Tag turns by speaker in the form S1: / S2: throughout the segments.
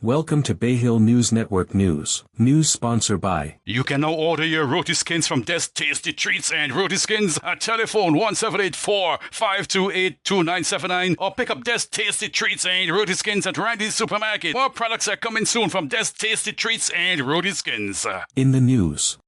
S1: Welcome to Bay Hill News Network News. News sponsored by.
S2: You can now order your Roti Skins from Des Tasty Treats and Roti Skins at telephone 1784-528-2979 or pick up Des Tasty Treats and Roti Skins at Randy's Supermarket. More products are coming soon from Des Tasty Treats and Roti Skins.
S1: In the news.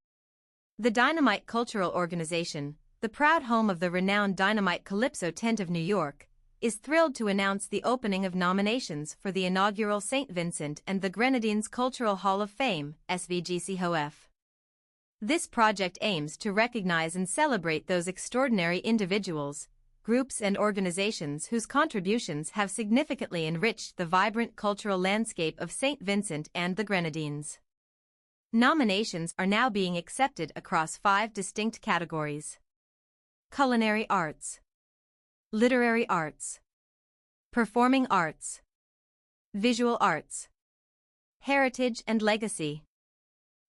S3: The Dynamite Cultural Organization, the proud home of the renowned Dynamite Calypso Tent of New York, is thrilled to announce the opening of nominations for the inaugural St. Vincent and the Grenadines Cultural Hall of Fame, SVGCHOF. This project aims to recognize and celebrate those extraordinary individuals, groups and organizations whose contributions have significantly enriched the vibrant cultural landscape of St. Vincent and the Grenadines. Nominations are now being accepted across 5 distinct categories: culinary arts, literary arts, performing arts, visual arts, heritage and legacy.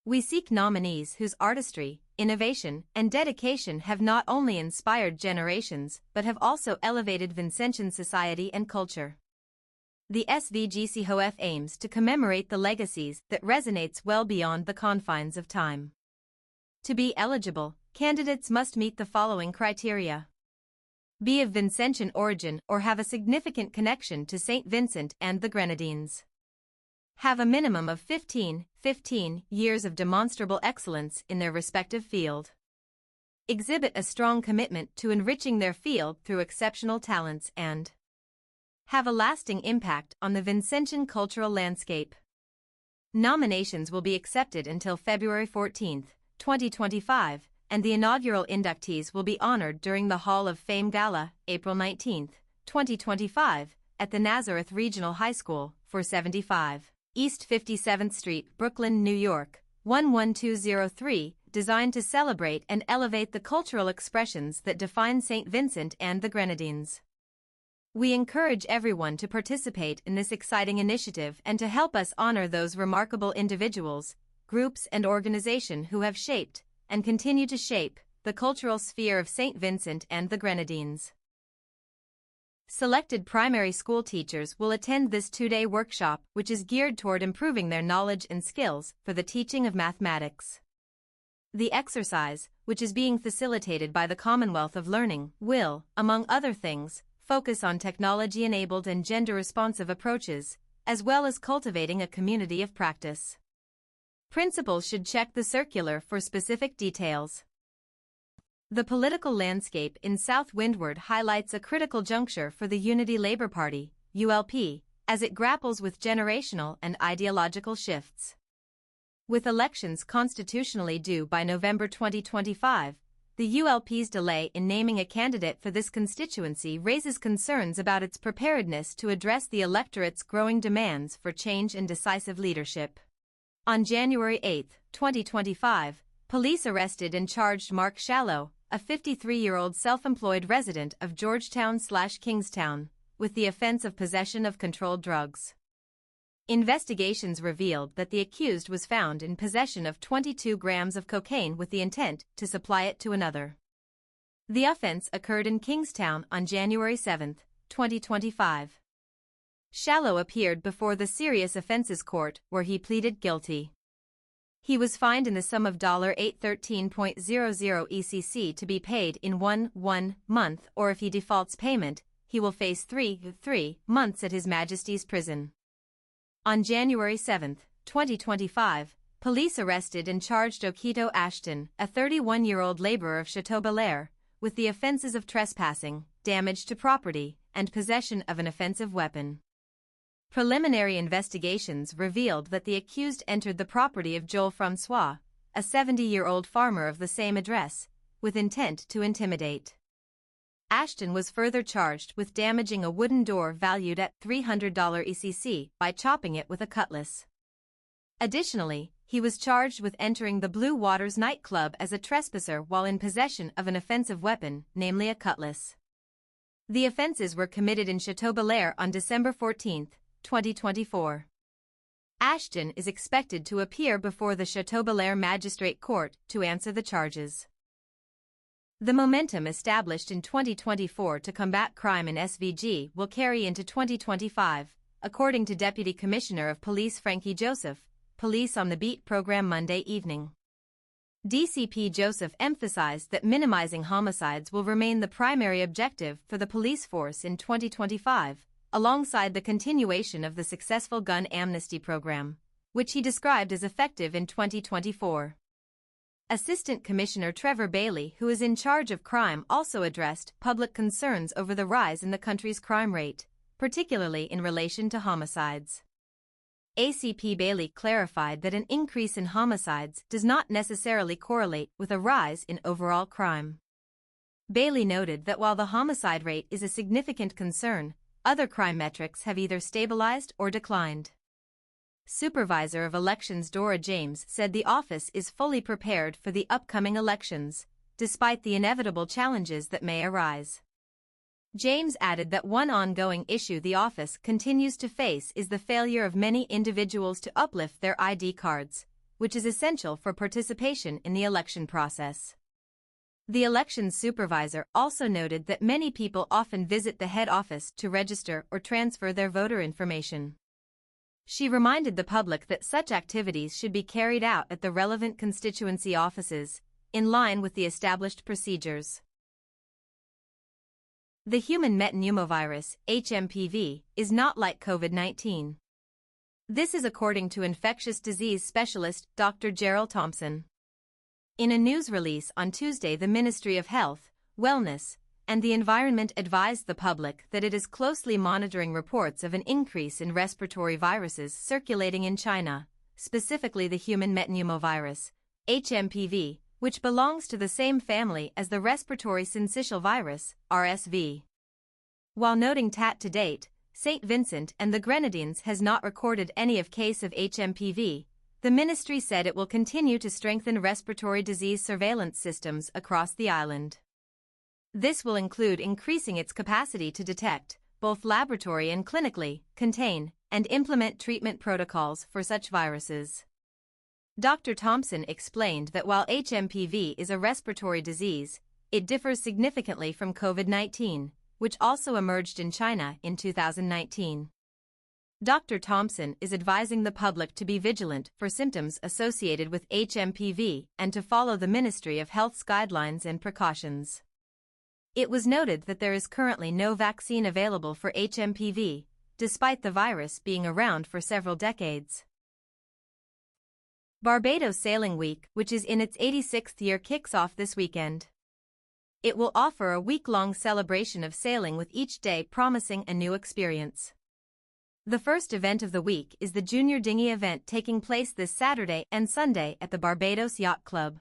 S3: We seek nominees whose artistry, innovation, and dedication have not only inspired generations but have also elevated Vincentian society and culture. The SVGCHOF aims to commemorate the legacies that resonates well beyond the confines of time. To be eligible, candidates must meet the following criteria: be of Vincentian origin or have a significant connection to St. Vincent and the Grenadines. Have a minimum of 15 years of demonstrable excellence in their respective field. Exhibit a strong commitment to enriching their field through exceptional talents and have a lasting impact on the Vincentian cultural landscape. Nominations will be accepted until February 14, 2025, and the inaugural inductees will be honored during the Hall of Fame Gala, April 19, 2025, at the Nazareth Regional High School, 475 East 57th Street, Brooklyn, New York, 11203, designed to celebrate and elevate the cultural expressions that define St. Vincent and the Grenadines. We encourage everyone to participate in this exciting initiative and to help us honor those remarkable individuals, groups and organizations who have shaped and continue to shape the cultural sphere of St. Vincent and the Grenadines. Selected primary school teachers will attend this 2-day workshop, which is geared toward improving their knowledge and skills for the teaching of mathematics. The exercise, which is being facilitated by the Commonwealth of Learning, will, among other things, focus on technology-enabled and gender-responsive approaches, as well as cultivating a community of practice. Principals should check the circular for specific details. The political landscape in South Windward highlights a critical juncture for the Unity Labour Party, ULP, as it grapples with generational and ideological shifts. With elections constitutionally due by November 2025, the ULP's delay in naming a candidate for this constituency raises concerns about its preparedness to address the electorate's growing demands for change and decisive leadership. On January 8, 2025, police arrested and charged Mark Shallow, a 53-year-old self-employed resident of Georgetown/Kingstown, with the offense of possession of controlled drugs. Investigations revealed that the accused was found in possession of 22 grams of cocaine with the intent to supply it to another. The offense occurred in Kingstown on January 7, 2025. Shallow appeared before the Serious Offenses Court, where he pleaded guilty. He was fined in the sum of $813.00 ECC to be paid in one month, or if he defaults payment, he will face 3 months at His Majesty's prison. On January 7, 2025, police arrested and charged Okito Ashton, a 31-year-old laborer of Chateau Belair, with the offenses of trespassing, damage to property, and possession of an offensive weapon. Preliminary investigations revealed that the accused entered the property of Joel Francois, a 70-year-old farmer of the same address, with intent to intimidate. Ashton was further charged with damaging a wooden door valued at $300 ECC by chopping it with a cutlass. Additionally, he was charged with entering the Blue Waters nightclub as a trespasser while in possession of an offensive weapon, namely a cutlass. The offenses were committed in Chateau Belair on December 14, 2024. Ashton is expected to appear before the Chateau Belair Magistrate Court to answer the charges. The momentum established in 2024 to combat crime in SVG will carry into 2025, according to Deputy Commissioner of Police Frankie Joseph, Police on the Beat program Monday evening. DCP Joseph emphasized that minimizing homicides will remain the primary objective for the police force in 2025, alongside the continuation of the successful gun amnesty program, which he described as effective in 2024. Assistant Commissioner Trevor Bailey, who is in charge of crime, also addressed public concerns over the rise in the country's crime rate, particularly in relation to homicides. ACP Bailey clarified that an increase in homicides does not necessarily correlate with a rise in overall crime. Bailey noted that while the homicide rate is a significant concern, other crime metrics have either stabilized or declined. Supervisor of Elections Dora James said the office is fully prepared for the upcoming elections, despite the inevitable challenges that may arise. James added that one ongoing issue the office continues to face is the failure of many individuals to uplift their ID cards, which is essential for participation in the election process. The elections supervisor also noted that many people often visit the head office to register or transfer their voter information. She reminded the public that such activities should be carried out at the relevant constituency offices, in line with the established procedures. The human metapneumovirus, HMPV, is not like COVID-19. This is according to infectious disease specialist Dr. Gerald Thompson. In a news release on Tuesday, the Ministry of Health, Wellness, and the Environment advised the public that it is closely monitoring reports of an increase in respiratory viruses circulating in China, specifically the human metapneumovirus, HMPV, which belongs to the same family as the respiratory syncytial virus, RSV. While noting that to date, St. Vincent and the Grenadines has not recorded any case of HMPV, the ministry said it will continue to strengthen respiratory disease surveillance systems across the island. This will include increasing its capacity to detect, both laboratory and clinically, contain, and implement treatment protocols for such viruses. Dr. Thompson explained that while HMPV is a respiratory disease, it differs significantly from COVID-19, which also emerged in China in 2019. Dr. Thompson is advising the public to be vigilant for symptoms associated with HMPV and to follow the Ministry of Health's guidelines and precautions. It was noted that there is currently no vaccine available for HMPV, despite the virus being around for several decades. Barbados Sailing Week, which is in its 86th year, kicks off this weekend. It will offer a week-long celebration of sailing, with each day promising a new experience. The first event of the week is the Junior Dinghy event, taking place this Saturday and Sunday at the Barbados Yacht Club.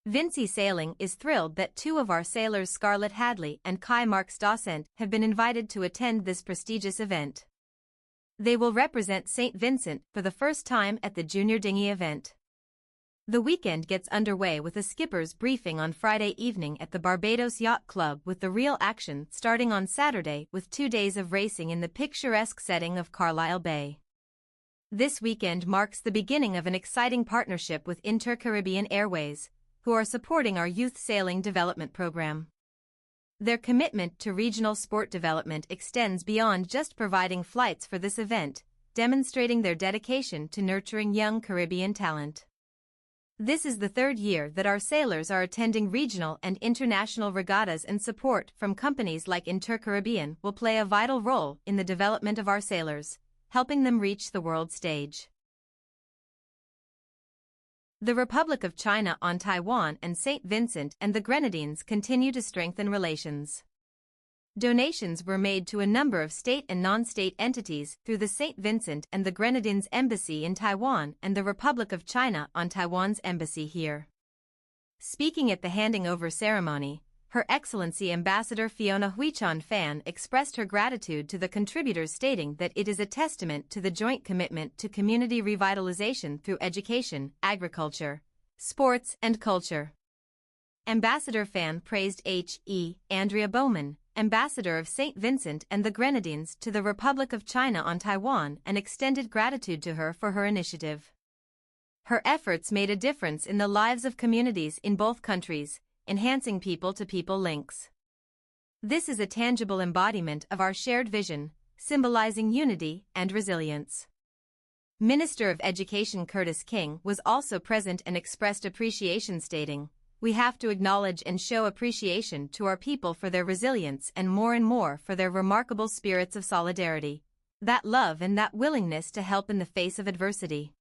S3: Vinci Sailing is thrilled that two of our sailors, Scarlett Hadley and Kai Marks Dawsent, have been invited to attend this prestigious event. They will represent St. Vincent for the first time at the Junior Dinghy event. The weekend gets underway with a skipper's briefing on Friday evening at the Barbados Yacht Club, with the real action starting on Saturday with 2 days of racing in the picturesque setting of Carlisle Bay. This weekend marks the beginning of an exciting partnership with Inter-Caribbean Airways, who are supporting our youth sailing development program. Their commitment to regional sport development extends beyond just providing flights for this event, demonstrating their dedication to nurturing young Caribbean talent. This is the third year that our sailors are attending regional and international regattas, and support from companies like Inter-Caribbean will play a vital role in the development of our sailors, helping them reach the world stage. The Republic of China on Taiwan and St. Vincent and the Grenadines continue to strengthen relations. Donations were made to a number of state and non-state entities through the St. Vincent and the Grenadines Embassy in Taiwan and the Republic of China on Taiwan's embassy here. Speaking at the handing over ceremony, Her Excellency Ambassador Fiona Huichan Fan expressed her gratitude to the contributors, stating that it is a testament to the joint commitment to community revitalization through education, agriculture, sports, and culture. Ambassador Fan praised H.E. Andrea Bowman, Ambassador of St. Vincent and the Grenadines to the Republic of China on Taiwan, and extended gratitude to her for her initiative. Her efforts made a difference in the lives of communities in both countries, enhancing people-to-people links. This is a tangible embodiment of our shared vision, symbolizing unity and resilience. Minister of Education Curtis King was also present and expressed appreciation, stating, "We have to acknowledge and show appreciation to our people for their resilience and more for their remarkable spirits of solidarity, that love and that willingness to help in the face of adversity."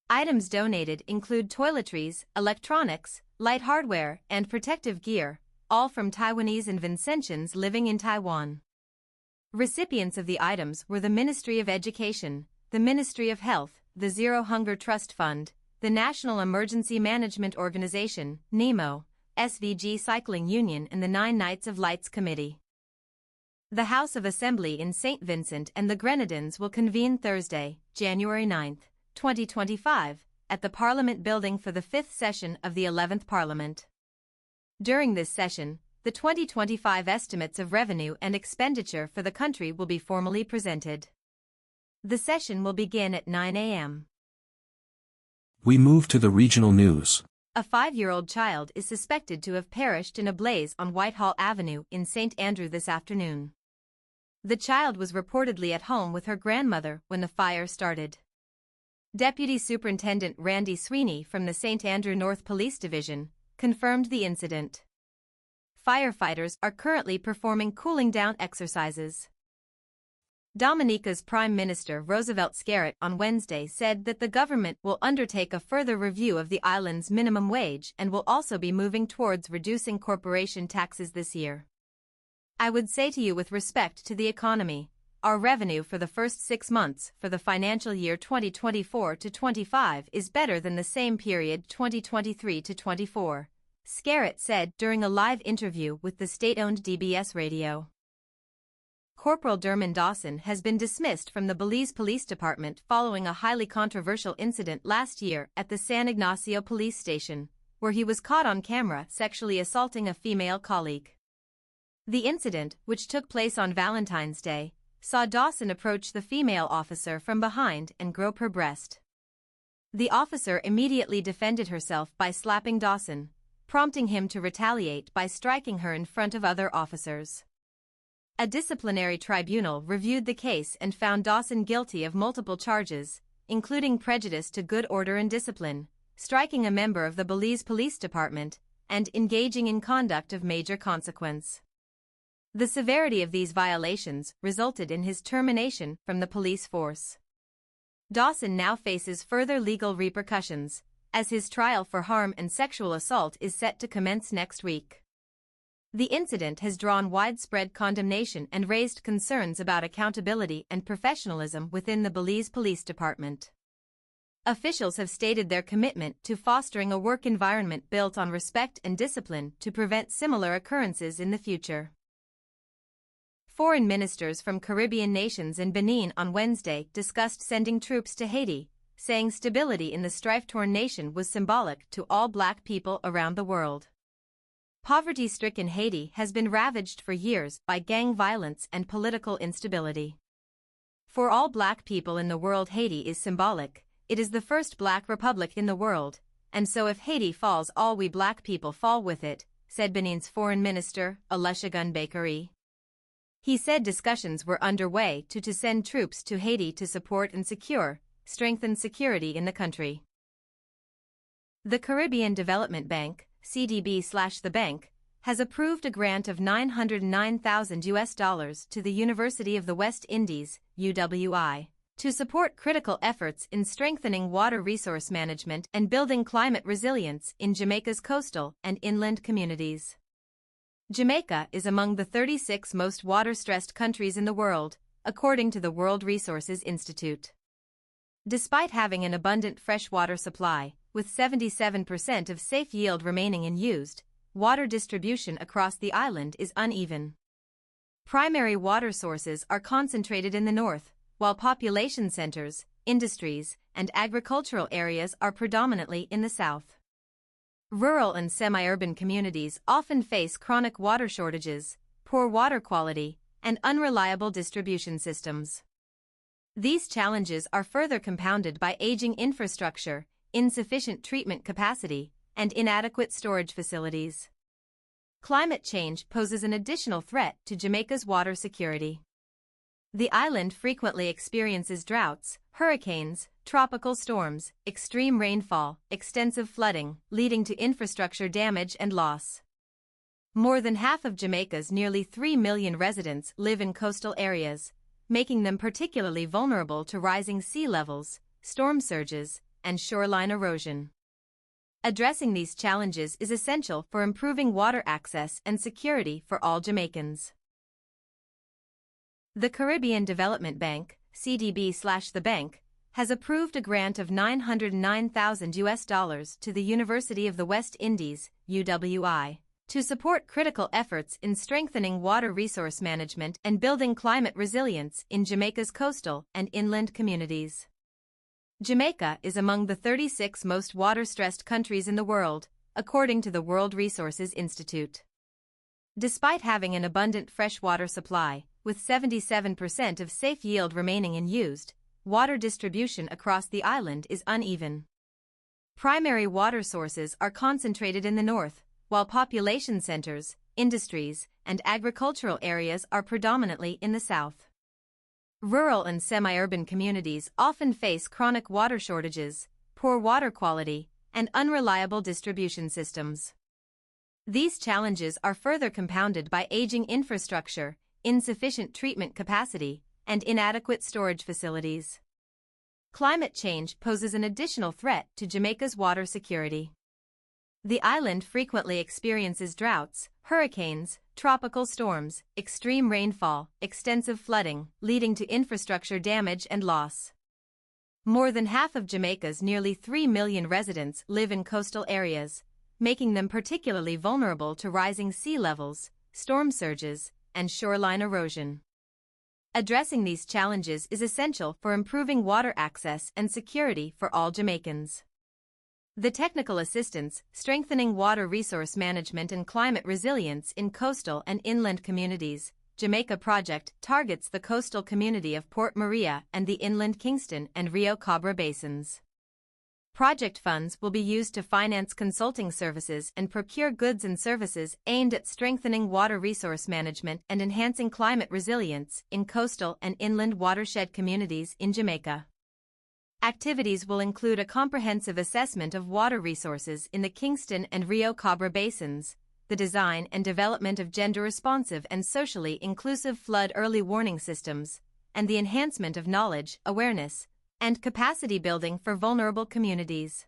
S3: Items donated include toiletries, electronics, light hardware, and protective gear, all from Taiwanese and Vincentians living in Taiwan. Recipients of the items were the Ministry of Education, the Ministry of Health, the Zero Hunger Trust Fund, the National Emergency Management Organization, NEMO, SVG Cycling Union, and the Nine Nights of Lights Committee. The House of Assembly in St. Vincent and the Grenadines will convene Thursday, January 9, 2025, at the Parliament Building for the 5th session of the 11th Parliament. During this session, the 2025 estimates of revenue and expenditure for the country will be formally presented. The session will begin at 9 a.m.
S1: We move to the regional news.
S3: A 5-year-old child is suspected to have perished in a blaze on Whitehall Avenue in St. Andrew this afternoon. The child was reportedly at home with her grandmother when the fire started. Deputy Superintendent Randy Sweeney from the St. Andrew North Police Division confirmed the incident. Firefighters are currently performing cooling-down exercises. Dominica's Prime Minister Roosevelt Skerrit on Wednesday said that the government will undertake a further review of the island's minimum wage and will also be moving towards reducing corporation taxes this year. "I would say to you with respect to the economy, our revenue for the first 6 months for the financial year 2024 to 25 is better than the same period 2023 to 24, Skerrit said during a live interview with the state-owned DBS radio. Corporal Dermond Dawson has been dismissed from the Belize Police Department following a highly controversial incident last year at the San Ignacio Police Station, where he was caught on camera sexually assaulting a female colleague. The incident, which took place on Valentine's Day, saw Dawson approach the female officer from behind and grope her breast. The officer immediately defended herself by slapping Dawson, prompting him to retaliate by striking her in front of other officers. A disciplinary tribunal reviewed the case and found Dawson guilty of multiple charges, including prejudice to good order and discipline, striking a member of the Belize Police Department, and engaging in conduct of major consequence. The severity of these violations resulted in his termination from the police force. Dawson now faces further legal repercussions, as his trial for harm and sexual assault is set to commence next week. The incident has drawn widespread condemnation and raised concerns about accountability and professionalism within the Belize Police Department. Officials have stated their commitment to fostering a work environment built on respect and discipline to prevent similar occurrences in the future. Foreign ministers from Caribbean nations and Benin on Wednesday discussed sending troops to Haiti, saying stability in the strife-torn nation was symbolic to all Black people around the world. Poverty-stricken Haiti has been ravaged for years by gang violence and political instability. For all Black people in the world, Haiti is symbolic. It is the first Black republic in the world, and so if Haiti falls, all we Black people fall with it, said Benin's Foreign Minister, Olusegun Bakary. He said discussions were underway to send troops to Haiti to support and strengthen security in the country. The Caribbean Development Bank, CDB/the bank, has approved a grant of $909,000 to the University of the West Indies, UWI, to support critical efforts in strengthening water resource management and building climate resilience in Jamaica's coastal and inland communities. Jamaica is among the 36 most water-stressed countries in the world, according to the World Resources Institute. Despite having an abundant freshwater supply, with 77% of safe yield remaining unused, water distribution across the island is uneven. Primary water sources are concentrated in the north, while population centers, industries, and agricultural areas are predominantly in the south. Rural and semi-urban communities often face chronic water shortages, poor water quality, and unreliable distribution systems. These challenges are further compounded by aging infrastructure, insufficient treatment capacity, and inadequate storage facilities. Climate change poses an additional threat to Jamaica's water security. The island frequently experiences droughts, hurricanes, tropical storms, extreme rainfall, extensive flooding, leading to infrastructure damage and loss. More than half of Jamaica's nearly 3 million residents live in coastal areas, making them particularly vulnerable to rising sea levels, storm surges, and shoreline erosion. Addressing these challenges is essential for improving water access and security for all Jamaicans. The Caribbean Development Bank, CDB/the bank, has approved a grant of $909,000 to the University of the West Indies, UWI, to support critical efforts in strengthening water resource management and building climate resilience in Jamaica's coastal and inland communities. Jamaica is among the 36 most water-stressed countries in the world, according to the World Resources Institute. Despite having an abundant freshwater supply, with 77% of safe yield remaining unused, water distribution across the island is uneven. Primary water sources are concentrated in the north, while population centers, industries, and agricultural areas are predominantly in the south. Rural and semi-urban communities often face chronic water shortages, poor water quality, and unreliable distribution systems. These challenges are further compounded by aging infrastructure, insufficient treatment capacity, and inadequate storage facilities. Climate change poses an additional threat to Jamaica's water security. The island frequently experiences droughts, hurricanes, tropical storms, extreme rainfall, extensive flooding, leading to infrastructure damage and loss. More than half of Jamaica's nearly 3 million residents live in coastal areas, making them particularly vulnerable to rising sea levels, storm surges, and shoreline erosion. Addressing these challenges is essential for improving water access and security for all Jamaicans. The Technical Assistance, Strengthening Water Resource Management and Climate Resilience in Coastal and Inland Communities, Jamaica project targets the coastal community of Port Maria and the inland Kingston and Rio Cabra basins. Project funds will be used to finance consulting services and procure goods and services aimed at strengthening water resource management and enhancing climate resilience in coastal and inland watershed communities in Jamaica. Activities will include a comprehensive assessment of water resources in the Kingston and Rio Cabra basins, the design and development of gender-responsive and socially inclusive flood early warning systems, and the enhancement of knowledge, awareness, and capacity building for vulnerable communities.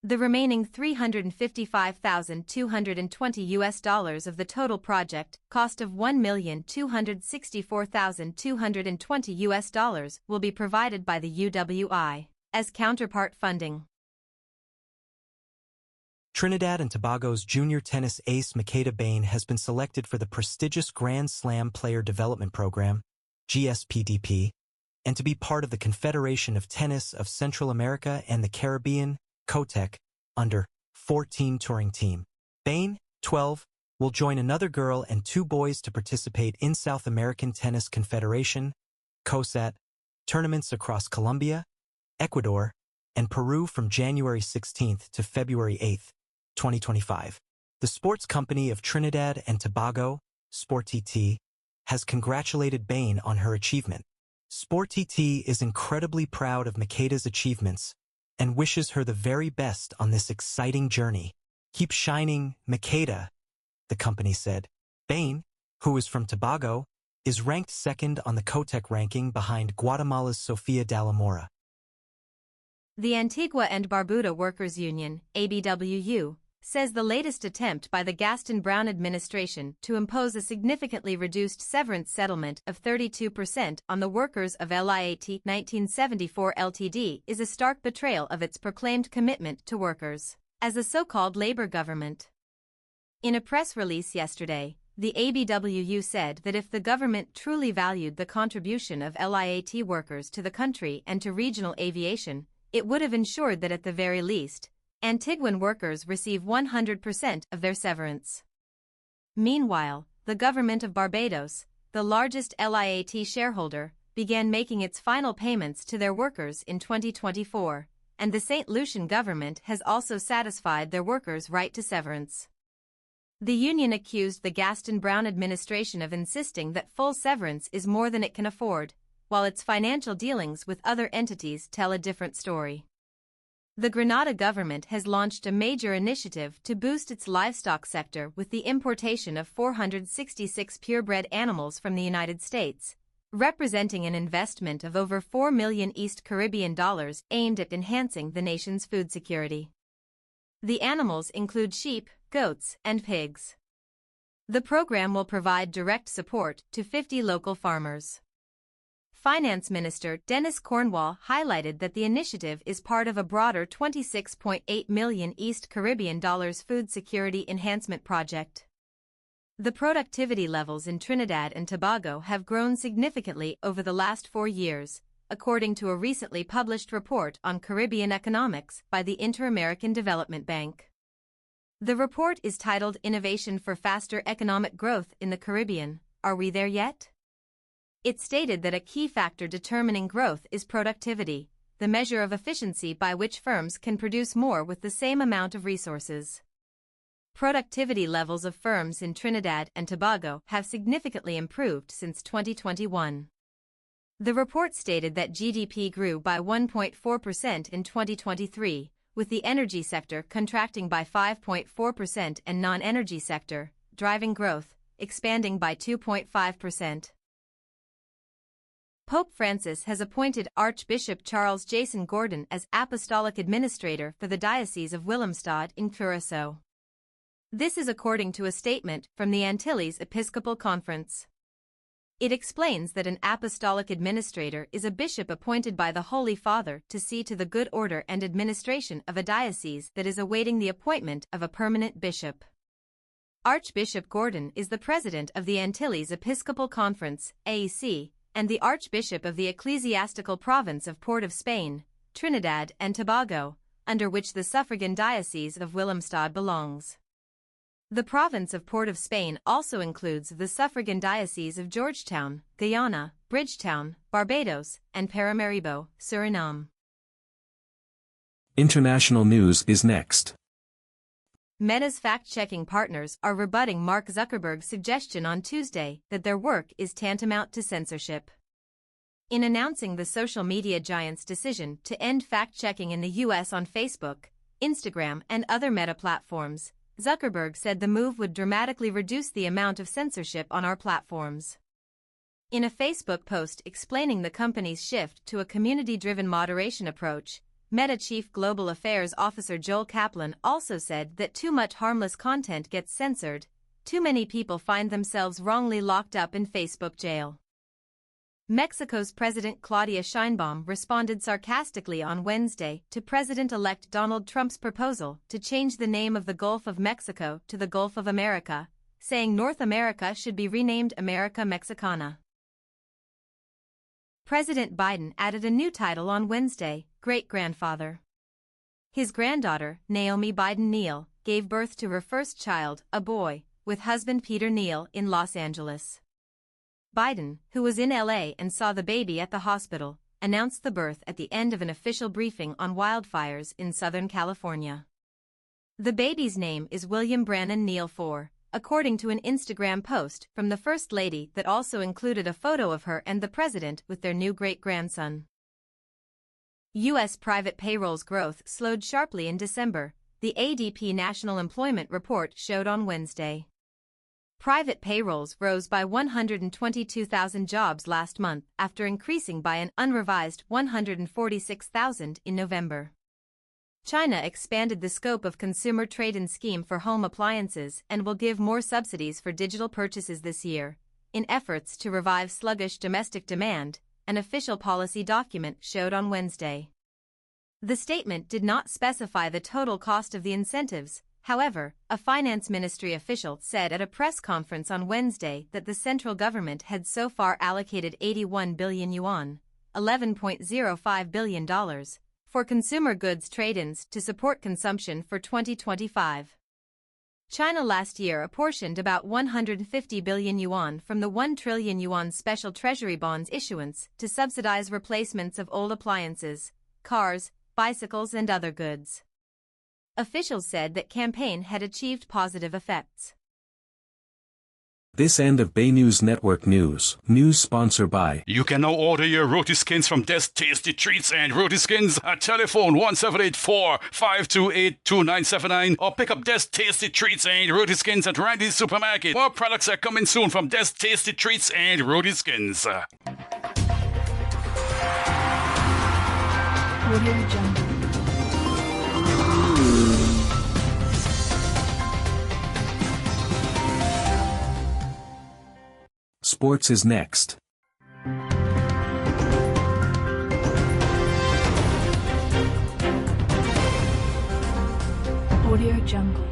S3: The remaining $355,220 of the total project cost of $1,264,220 will be provided by the UWI as counterpart funding.
S4: Trinidad and Tobago's junior tennis ace Makeda Bain has been selected for the prestigious Grand Slam Player Development Program, GSPDP, and to be part of the Confederation of Tennis of Central America and the Caribbean, COTEC, under-14 touring team. Bain, 12, will join another girl and 2 boys to participate in South American Tennis Confederation, COSAT, tournaments across Colombia, Ecuador, and Peru from January 16 to February 8, 2025. The sports company of Trinidad and Tobago, SportTT, has congratulated Bain on her achievement. SportTT is incredibly proud of Makeda's achievements and wishes her the very best on this exciting journey. Keep shining, Makeda, the company said. Bain, who is from Tobago, is ranked second on the COTEC ranking behind Guatemala's Sofia Dallamora.
S3: The Antigua and Barbuda Workers Union, ABWU, says the latest attempt by the Gaston Brown administration to impose a significantly reduced severance settlement of 32% on the workers of LIAT 1974 Ltd is a stark betrayal of its proclaimed commitment to workers as a so-called labor government. In a press release yesterday, the ABWU said that if the government truly valued the contribution of LIAT workers to the country and to regional aviation, it would have ensured that at the very least, Antiguan workers receive 100% of their severance. Meanwhile, the government of Barbados, the largest LIAT shareholder, began making its final payments to their workers in 2024, and the St. Lucian government has also satisfied their workers' right to severance. The union accused the Gaston Brown administration of insisting that full severance is more than it can afford, while its financial dealings with other entities tell a different story. The Grenada government has launched a major initiative to boost its livestock sector with the importation of 466 purebred animals from the United States, representing an investment of over $4 million East Caribbean dollars aimed at enhancing the nation's food security. The animals include sheep, goats, and pigs. The program will provide direct support to 50 local farmers. Finance Minister Dennis Cornwall highlighted that the initiative is part of a broader $26.8 million East Caribbean dollars food security enhancement project. The productivity levels in Trinidad and Tobago have grown significantly over the last 4 years, according to a recently published report on Caribbean economics by the Inter-American Development Bank. The report is titled Innovation for Faster Economic Growth in the Caribbean. Are we there yet? It stated that a key factor determining growth is productivity, the measure of efficiency by which firms can produce more with the same amount of resources. Productivity levels of firms in Trinidad and Tobago have significantly improved since 2021. The report stated that GDP grew by 1.4% in 2023, with the energy sector contracting by 5.4% and non-energy sector, driving growth, expanding by 2.5%. Pope Francis has appointed Archbishop Charles Jason Gordon as Apostolic Administrator for the Diocese of Willemstad in Curaçao. This is according to a statement from the Antilles Episcopal Conference. It explains that an apostolic administrator is a bishop appointed by the Holy Father to see to the good order and administration of a diocese that is awaiting the appointment of a permanent bishop. Archbishop Gordon is the president of the Antilles Episcopal Conference, AEC, and the Archbishop of the Ecclesiastical Province of Port of Spain, Trinidad and Tobago, under which the suffragan Diocese of Willemstad belongs. The province of Port of Spain also includes the suffragan Diocese of Georgetown, Guyana, Bridgetown, Barbados, and Paramaribo, Suriname.
S1: International news is next.
S3: Meta's fact-checking partners are rebutting Mark Zuckerberg's suggestion on Tuesday that their work is tantamount to censorship. In announcing the social media giant's decision to end fact-checking in the U.S. on Facebook, Instagram, and other Meta platforms, Zuckerberg said the move would dramatically reduce the amount of censorship on our platforms. In a Facebook post explaining the company's shift to a community-driven moderation approach, Meta Chief Global Affairs Officer Joel Kaplan also said that too much harmless content gets censored, too many people find themselves wrongly locked up in Facebook jail. Mexico's President Claudia Sheinbaum responded sarcastically on Wednesday to President-elect Donald Trump's proposal to change the name of the Gulf of Mexico to the Gulf of America, saying North America should be renamed America Mexicana. President Biden added a new title on Wednesday, great-grandfather. His granddaughter, Naomi Biden Neal, gave birth to her first child, a boy, with husband Peter Neal in Los Angeles. Biden, who was in LA and saw the baby at the hospital, announced the birth at the end of an official briefing on wildfires in Southern California. The baby's name is William Brannon Neal IV, according to an Instagram post from the First Lady that also included a photo of her and the president with their new great-grandson. U.S. private payrolls growth slowed sharply in December, the ADP National Employment Report showed on Wednesday. Private payrolls rose by 122,000 jobs last month after increasing by an unrevised 146,000 in November. China expanded the scope of consumer trade-in scheme for home appliances and will give more subsidies for digital purchases this year, in efforts to revive sluggish domestic demand, an official policy document showed on Wednesday. The statement did not specify the total cost of the incentives. However, a finance ministry official said at a press conference on Wednesday that the central government had so far allocated 81 billion yuan, $11.05 billion, for consumer goods trade-ins to support consumption for 2025. China last year apportioned about 150 billion yuan from the 1 trillion yuan special treasury bonds issuance to subsidize replacements of old appliances, cars, bicycles and other goods. Officials said that campaign had achieved positive effects.
S1: This end of Bay News Network news. News sponsored by.
S2: You can now order your Roti Skins from Des Tasty Treats and Roti Skins at telephone 1784-528-2979 or pick up Des Tasty Treats and Roti Skins at Randy's Supermarket. More products are coming soon from Des Tasty Treats and Roti Skins.
S5: Audio Jungle.
S1: Sports is next.
S5: Audio Jungle.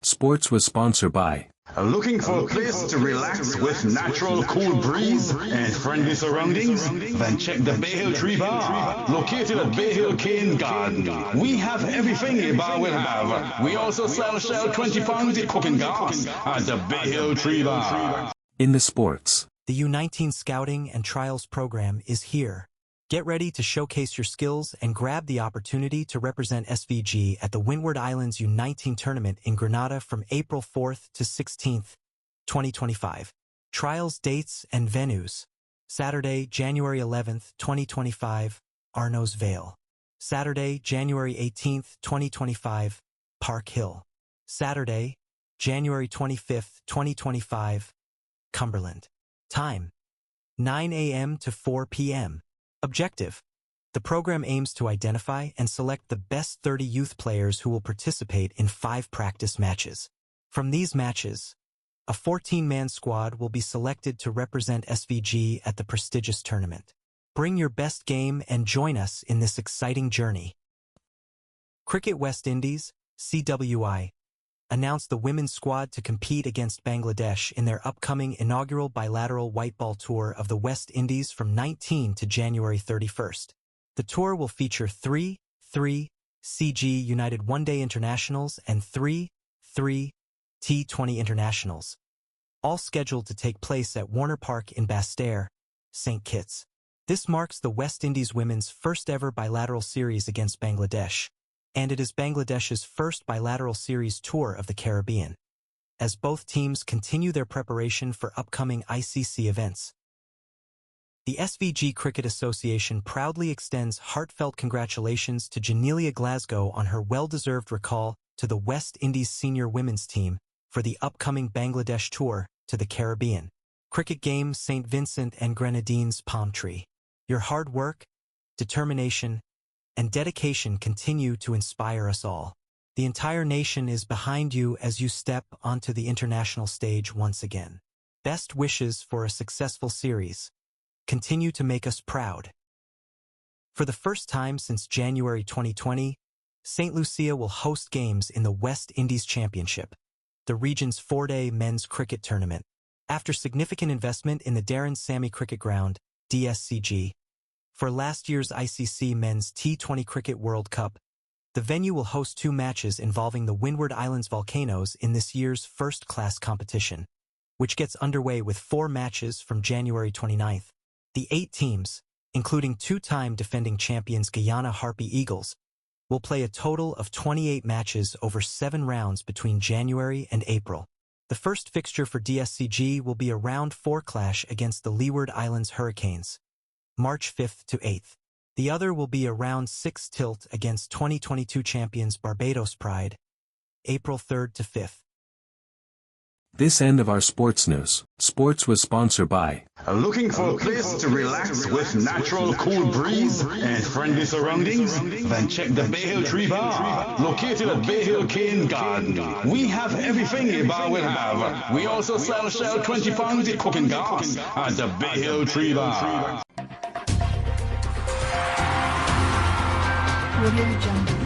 S1: Sports was sponsored by.
S6: Looking for a place to relax with natural cool breeze and friendly surroundings? Then check the Bay Hill Tree Bar, located at Bay Hill Cane Garden. We have everything a bar will have. We also sell Shell 20 pounds of cooking gas at the Bay Hill Tree Bar.
S1: In the sports.
S4: The U19 Scouting and Trials program is here. Get ready to showcase your skills and grab the opportunity to represent SVG at the Windward Islands U19 tournament in Grenada from April 4th to 16th, 2025. Trials dates and venues. Saturday, January 11th, 2025, Arnos Vale. Saturday, January 18th, 2025, Park Hill. Saturday, January 25th, 2025, Cumberland. Time: 9 a.m. to 4 p.m. Objective: the program aims to identify and select the best 30 youth players who will participate in 5 practice matches. From these matches, a 14-man squad will be selected to represent SVG at the prestigious tournament. Bring your best game and join us in this exciting journey. Cricket West Indies, CWI, announced the women's squad to compete against Bangladesh in their upcoming inaugural bilateral white ball tour of the West Indies from 19 to January 31st. The tour will feature 3 CG United One-Day Internationals and 3 T20 Internationals, all scheduled to take place at Warner Park in Bastair, St. Kitts. This marks the West Indies women's first ever bilateral series against Bangladesh, and it is Bangladesh's first bilateral series tour of the Caribbean, as both teams continue their preparation for upcoming ICC events. The SVG Cricket Association proudly extends heartfelt congratulations to Janelia Glasgow on her well-deserved recall to the West Indies senior women's team for the upcoming Bangladesh tour to the Caribbean. Cricket Game St. Vincent and Grenadines Palm Tree. Your hard work, determination, and dedication continue to inspire us all. The entire nation is behind you as you step onto the international stage once again. Best wishes for a successful series. Continue to make us proud. For the first time since January 2020, St. Lucia will host games in the West Indies Championship, the region's 4-day men's cricket tournament. After significant investment in the Darren Sammy Cricket Ground, DSCG, for last year's ICC Men's T20 Cricket World Cup, the venue will host 2 matches involving the Windward Islands Volcanoes in this year's first-class competition, which gets underway with 4 matches from January 29th. The 8 teams, including 2-time defending champions Guyana Harpy Eagles, will play a total of 28 matches over 7 rounds between January and April. The first fixture for DSCG will be a round 4 clash against the Leeward Islands Hurricanes, March 5th to 8th. The other will be a round 6 tilt against 2022 champions Barbados Pride, April 3rd to 5th.
S1: This end of our sports news. Sports was sponsored by.
S6: Looking for a place to relax with natural cool breeze and friendly surroundings? Then check the Bay Hill Tree Bar, located at Bay Hill Cane Garden. We have everything a bar will have. We also sell Shell 20 pounds of cooking gas at the Bay Hill Tree Bar.
S5: Audio Jungle.